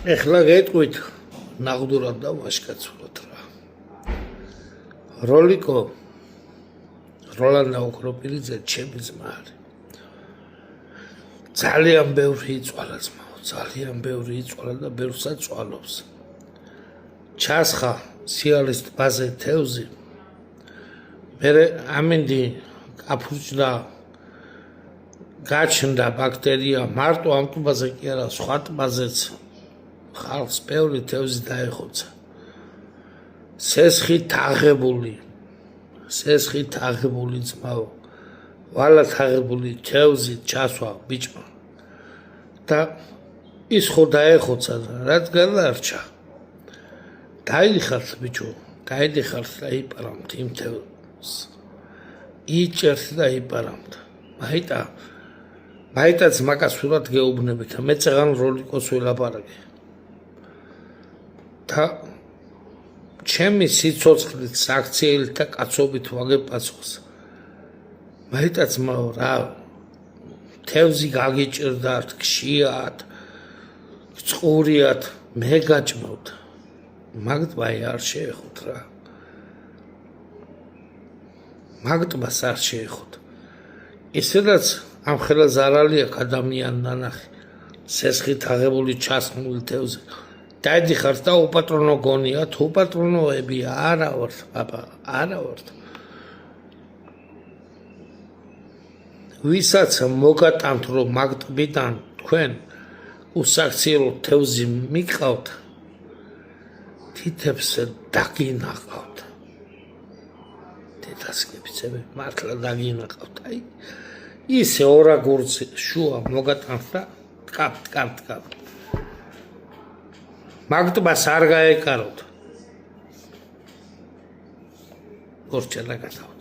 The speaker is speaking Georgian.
ეხლა გეტყვით ნაღდურად და ვაშკაცურად რა. როლიკო როლანდა ოქროპილიძე ჩემი ძმა არის. ძალიან ბევრი იწვალა ძმაო, ძალიან ბევრი იწვალა და ბევრსაც წვალობს. ჩასხა სიალის ტბაზე თევზი. მერე ამინდი გაფუჭდა გაჩნდა ბაქტერია მარტო ამ ტბაზე კი არა, სხვა ტბაზეც ხალხს ბევრი თევზი დაეხოცა. სესხი თაღებული ძმაო, ვალა თაღებული თევზი ჩასვა ბიჭმა და ის ხო დაეხოცა და რაც გადარჩა დაიხართ ბიჭო, დაიდიხართ და იპარამთ იმ თევზს, იჭერთ და იპარამთ. მაიტაც მაგას ვიღად გეუბნებით და მე წეღან როლიკოს ველაპარაკე და ჩემი სიცოცხლით, საქციელით და კაცობით ვაგებ პასუხს. მაიტაც მაო რა თევზი გაგიჭირდათ, გშიათ, წყურიათ, მე გაჭმოთ. მაგ ტბას არ შეეხოთ რა. მაგ ტბას არ შეეხოთ. ისედაც ამ ხელას არ აქვს ადამიანი ნანახი, სესხით აღებული ჩასხმული თევზი. დაიდიხართ და უპატრონო გონიათ, უპატრონოებია, არა ვართ, პაპა, არა ვართ. ვისაც მოგატანთ, რომ მაგ ტბიდან თქვენ უსაქციელო თევზი მიყავთ, თითებს დაგინაყავთ. დედასკებიცები მართლა დაგინაყავთ. აი ისე ორაგურცი შუა მოგატანთ და ткап. მაგ ტბას არ გაეკაროთ. გორჩა და გათავთ.